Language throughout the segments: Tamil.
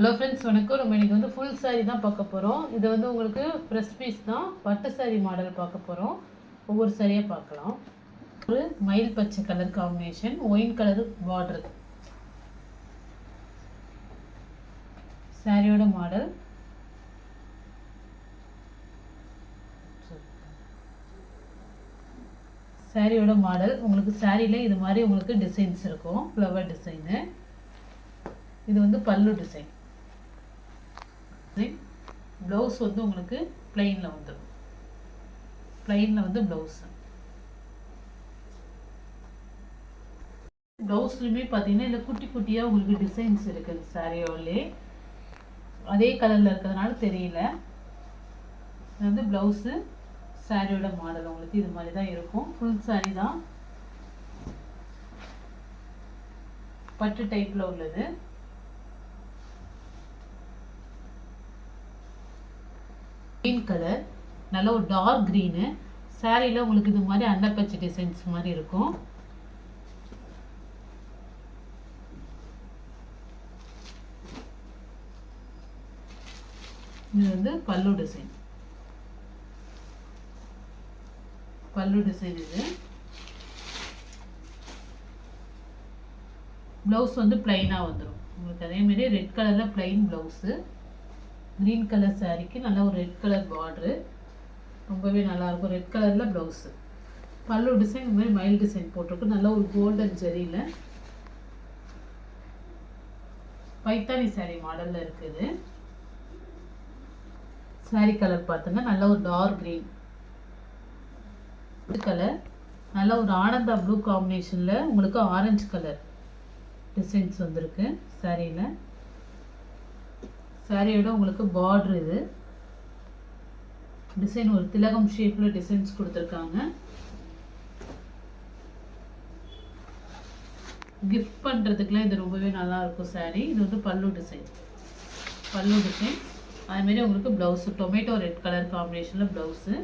ஹலோ ஃப்ரெண்ட்ஸ், வணக்கம். நம்ம இன்றைக்கி வந்து ஃபுல் சாரீ தான் பார்க்க போகிறோம். இது வந்து உங்களுக்கு ப்ரெஸ் பீஸ் தான், பட்டு சாரீ மாடல் பார்க்க போகிறோம். ஒவ்வொரு சாரியாக பார்க்கலாம். ஒரு மயில் பச்சை colour combination, wine colour border. சாரியோட மாடல் உங்களுக்கு சாரியில் இது மாதிரி உங்களுக்கு டிசைன்ஸ் இருக்கும். Flower design. இது வந்து பல்லு டிசைன். ப்ளவுஸ் வந்து உங்களுக்கு பிளெயினில் வந்துடும். பிளெயினில் வந்து ப்ளவுஸ்லையுமே பார்த்தீங்கன்னா இல்லை குட்டி குட்டியாக உங்களுக்கு டிசைன்ஸ் இருக்குது. சாரியோலே அதே கலரில் இருக்கிறதுனால தெரியல. இது வந்து ப்ளவுஸு. சாரியோட மாடல் உங்களுக்கு இது மாதிரி தான் இருக்கும். ஃபுல் சாரி தான், பட்டு டைப்பில் உள்ளது. க்ரீன் கலர், நல்ல ஒரு டார்க் க்ரீனு. சாரியில் உங்களுக்கு இது மாதிரி அன்னப்பச்சை டிசைன்ஸ் மாதிரி இருக்கும். இது வந்து பல்லு டிசைன். இது ப்ளவுஸ் வந்து பிளைனாக வந்துடும் உங்களுக்கு. அதேமாரி ரெட் கலரில் பிளைன் ப்ளவுஸு. க்ரீன் கலர் சாரிக்கு நல்ல ஒரு ரெட் கலர் பார்டரு, ரொம்பவே நல்லாயிருக்கும். ரெட் கலரில் ப்ளவுஸு. பல்லு டிசைன் இந்த மாதிரி மயில் டிசைன் போட்டிருக்கு. நல்ல ஒரு கோல்டன் ஜெரியில் பைத்தானி சாரி மாடலில் இருக்குது. சாரி கலர் பார்த்துங்க, நல்ல ஒரு டார்க் க்ரீன் கலர். நல்ல ஒரு ஆனந்தா ப்ளூ காம்பினேஷனில் உங்களுக்கு ஆரஞ்சு கலர் டிசைன்ஸ் வந்திருக்கு சாரியில். சாரியோட உங்களுக்கு பார்டர். இது டிசைன் ஒரு திலகம் ஷேப்பில் டிசைன்ஸ் கொடுத்துருக்காங்க. கிஃப்ட் பண்ணுறதுக்குலாம் இது ரொம்பவே நல்லாயிருக்கும் சாரி. இது வந்து பல்லு டிசைன். அதுமாரி உங்களுக்கு ப்ளவுஸு டொமேட்டோ ரெட் கலர் காம்பினேஷனில் ப்ளவுஸு.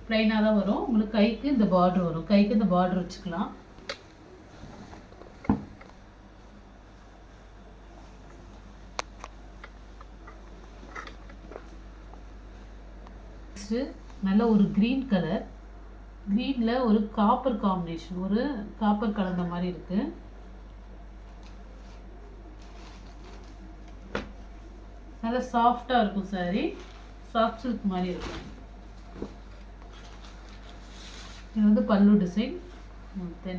ப்ளைனாக தான் வரும் உங்களுக்கு. கைக்கு இந்த பார்டர் வரும். கைக்கு இந்த பார்டர் வச்சுக்கலாம். நல்ல ஒரு க்ரீன் கலர். க்ரீனில் ஒரு காப்பர் காம்பினேஷன், ஒரு காப்பர் கலந்த மாதிரி இருக்கு. நல்லா சாஃப்டாக இருக்கும் சாரி. சாஃப்ட் சில்க் மாதிரி இருக்கும். இது வந்து பல்லு டிசைன்.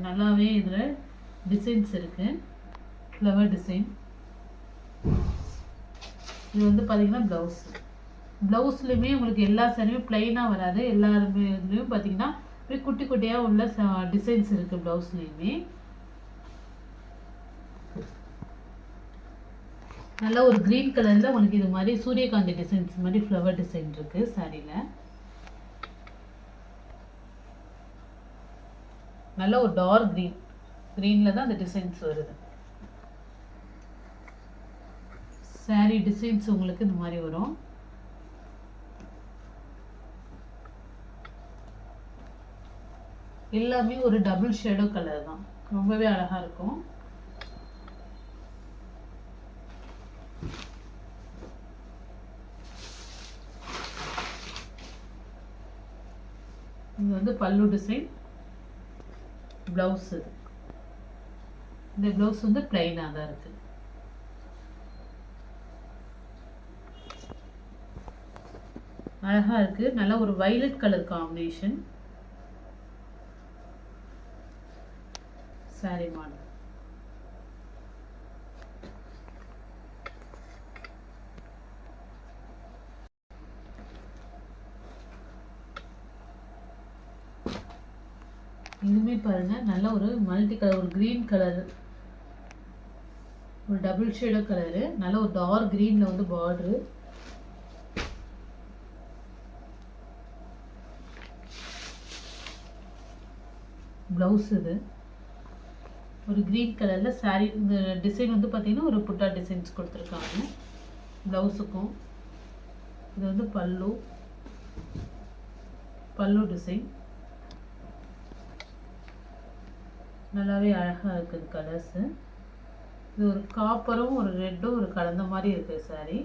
நல்லாவே இதில் டிசைன்ஸ் இருக்கு. Flower design. இது வந்து பார்த்தீங்கன்னா ப்ளவுஸ்லையுமே உங்களுக்கு எல்லா சாரியுமே பிளைனாக வராது. எல்லாருமே இதுலேயும் பார்த்தீங்கன்னா குட்டி குட்டியாக உள்ள டிசைன்ஸ் இருக்குது ப்ளவுஸ்லேயுமே. நல்ல ஒரு க்ரீன் கலரில் உங்களுக்கு இது மாதிரி சூரியகாந்தி டிசைன்ஸ் மாதிரி ஃப்ளவர் டிசைன் இருக்குது சாரியில். நல்ல ஒரு டார்க் க்ரீனில் தான் அந்த டிசைன்ஸ் வருது. சாரி டிசைன்ஸ் உங்களுக்கு இந்த மாதிரி வரும். எல்லாமே ஒரு டபுள் ஷேடோ கலர் தான், ரொம்பவே அழகாக இருக்கும். இது வந்து பல்லு டிசைன். ப்ளவுஸு. இந்த ப்ளவுஸ் வந்து பிளைனாக தான் இருக்குது. அழகாக இருக்குது. நல்ல ஒரு violet colour combination sorry model. இதுவுமே பாருங்க, நல்ல ஒரு மல்டி கலர், ஒரு க்ரீன் கலர், ஒரு டபுள் ஷேடோ கலரு. நல்ல ஒரு டார்க் க்ரீனில் வந்து பார்டரு. ப்ளவுஸ். இது ஒரு க்ரீன் கலரில் சாரி. இந்த டிசைன் வந்து பார்த்தீங்கன்னா ஒரு புட்டா டிசைன்ஸ் கொடுத்துருக்காங்க ப்ளவுஸுக்கும். இது வந்து பல்லு டிசைன். நல்லாவே அழகாக இருக்குது கலர்ஸு. இது ஒரு காப்பரும் ஒரு ரெட்டும் ஒரு கலந்த மாதிரி இருக்கு சாரி.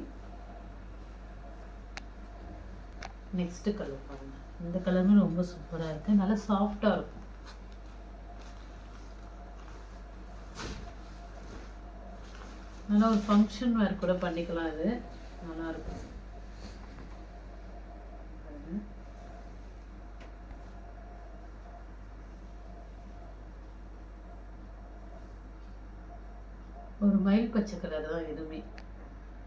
நெக்ஸ்ட் கலர் பாருங்க. இந்த கலருமே ரொம்ப சூப்பராக இருக்கு, நல்லா சாஃப்டாக இருக்கும். நல்லா ஒரு ஃபங்க்ஷன் வேர் கூட பண்ணிக்கலாம். இது நல்லா இருக்கும். ஒரு மயில் பச்சை கலர் தான் இதுவுமே.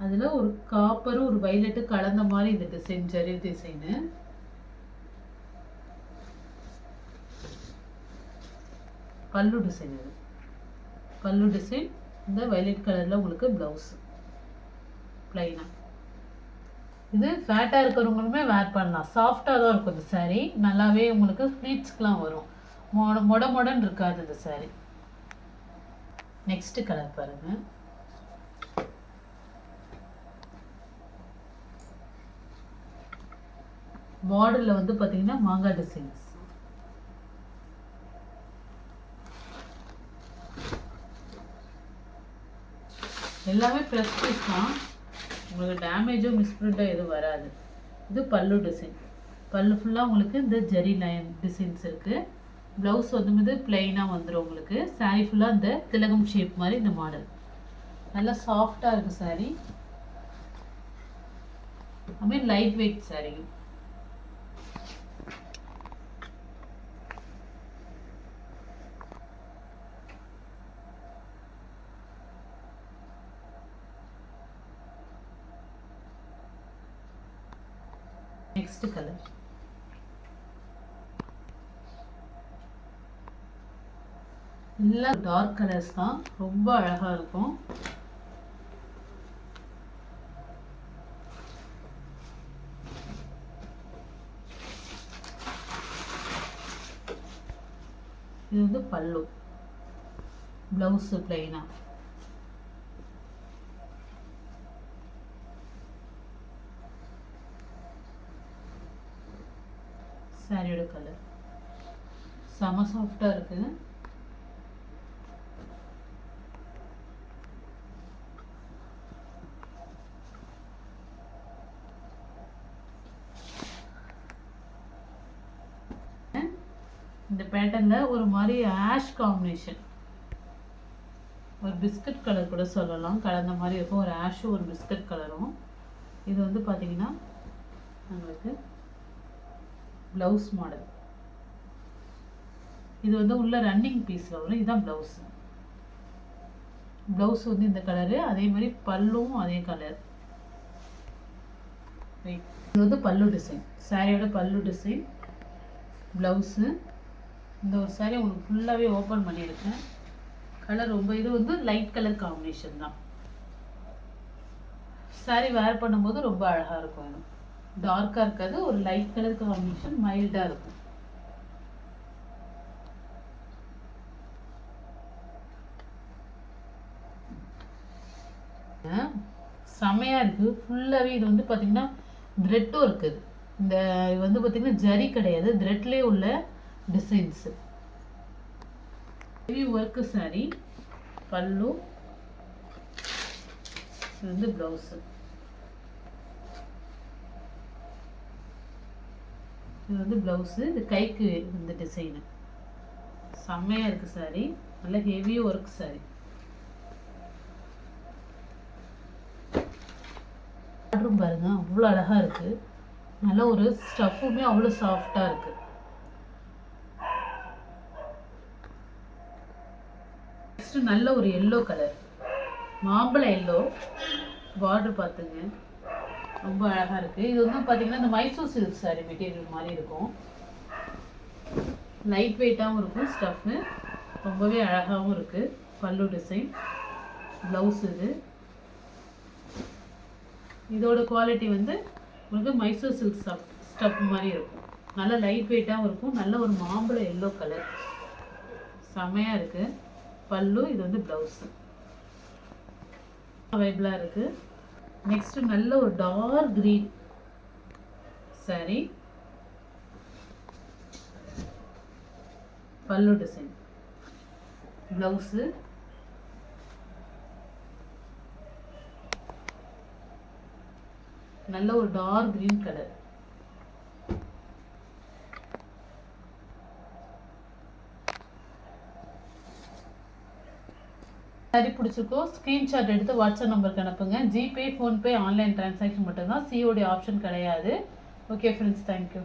அதில் ஒரு காப்பரும் ஒரு வைலட்டு கலந்த மாதிரி இந்த டிசைன், ஜரி டிசைனு. பல்லு டிசைன். இது பல்லு டிசைன். இந்த வைலட் கலரில் உங்களுக்கு ப்ளவுஸ் ப்ளைனாக. இது ஃபேட்டாக இருக்கிறவங்களுமே வேர் பண்ணலாம், சாஃப்டாக தான் இருக்கும் இந்த சாரீ. நல்லாவே உங்களுக்கு ஃப்ளீட்ஸ்க்கெலாம் வரும், மொட மொடன்னு இருக்காது இந்த சாரீ. நெக்ஸ்ட் கலர் பாருங்க. பார்டர்ல வந்து பாத்தீங்கன்னா மாங்காய் டிசைன்ஸ். எல்லாமே ப்ளஸ் பீஸ் தான், உங்களுக்கு டேமேஜோ மிஸ்பிரிண்டோ எதுவும் வராது. இது பல்லு டிசைன். பல்லு ஃபுல்லாக உங்களுக்கு இந்த ஜெரி லைன் டிசைன்ஸ் இருக்குது. ப்ளவுஸ் வந்து பிளெயினாக வந்துடும் உங்களுக்கு. சாரீ ஃபுல்லாக இந்த திலகம் ஷேப் மாதிரி இந்த மாடல். நல்லா சாஃப்டாக இருக்குது சாரீ. அதுமாதிரி light weight sari. Next colour. எல்லாம் டார்க் கலர்ஸ் தான், ரொம்ப அழகா இருக்கும். இது வந்து பல்லு, பிளவுஸ் பிளைனா. சாரியோட கலர் செம சாஃப்டா இருக்கு. இந்த பேட்டர்ன்ல ஒரு மாதிரி ஆஷ் காம்பினேஷன், ஒரு பிஸ்கட் கலர் கூட சொல்லலாம், கலந்த மாதிரி இருக்கும். ஒரு ஆஷும் ஒரு பிஸ்கட் கலரும். இது வந்து பார்த்தீங்கன்னா நம்மளுக்கு ப்ளவுஸ் மாடல். இது வந்து உள்ள ரன்னிங் பீஸில் வரும். இதுதான் ப்ளவுஸ். ப்ளவுஸ் வந்து இந்த கலரு, அதே மாதிரி பல்லும் அதே கலர். இது வந்து பல்லு டிசைன், சாரியோட பல்லு டிசைன், ப்ளவுஸு. இந்த ஒரு சாரி உங்களுக்கு ஃபுல்லாகவே ஓப்பன் பண்ணியிருக்கேன். கலர் ரொம்ப, இது வந்து லைட் கலர் காம்பினேஷன் தான். சாரி வேர் பண்ணும்போது ரொம்ப அழகாக இருக்கும். டார்க்காக இருக்காது, ஒரு லைட் கலர் காம்பினேஷன், மைல்டாக இருக்கும். செமையாக இருக்குது ஃபுல்லாகவே. இது வந்து பார்த்திங்கன்னா த்ரெட்டும் இருக்குது. இந்த வந்து பார்த்திங்கன்னா ஜரி கிடையாது, த்ரெட்லேயே உள்ள டிசைன்ஸு. Heavy work sorry. பல்லு, இது வந்து ப்ளவுஸு. இது வந்து ப்ளவுஸு. இது கைக்கு இந்த டிசைனு செம்மையாக இருக்குது சாரி. நல்ல ஹெவி ஒர்க் சாரி. ஆர்டரும் பாருங்க அவ்வளோ அழகாக இருக்குது. நல்ல ஒரு ஸ்டஃப்புமே அவ்வளோ சாஃப்டாக இருக்குது. நெக்ஸ்ட் நல்ல ஒரு எல்லோ கலர், மாம்பழ எல்லோ. பார்டர் பார்த்துங்க ரொம்ப அழகாக இருக்குது. இது வந்து பார்த்தீங்கன்னா இந்த மைசூர் சில்க் சாரி மெட்டீரியல் மாதிரி இருக்கும். லைட் வெயிட்டாகவும் இருக்கும் ஸ்டஃப்பு, ரொம்பவே அழகாகவும் இருக்குது. பல்லு டிசைன், ப்ளவுஸ். இது இதோட குவாலிட்டி வந்து உங்களுக்கு மைசூர் சில்க் ஸ்டஃப் மாதிரி இருக்கும். நல்ல லைட் வெயிட்டாகவும் இருக்கும். நல்ல ஒரு மாம்பழ எல்லோ கலர், செமையாக இருக்குது. பல்லு, இது வந்து ப்ளவுஸு அவைலபிளாக இருக்குது. நெக்ஸ்ட் நல்ல ஒரு டார்க் கிரீன் சாரி, பல்லு டிசைன், ப்ளவுஸு. நல்ல ஒரு டார்க் கிரீன் கலர். சரி பிடிச்சிருக்கோ ஸ்க்ரீன்ஷாட் எடுத்து வாட்ஸ்அப் நம்பருக்கு அனுப்புங்க. ஜிபே, ஃபோன்பே, ஆன்லைன் டிரான்சாக்ஷன் மட்டும்தான், சிஓடி ஆப்ஷன் கிடையாது. Okay friends, thank you.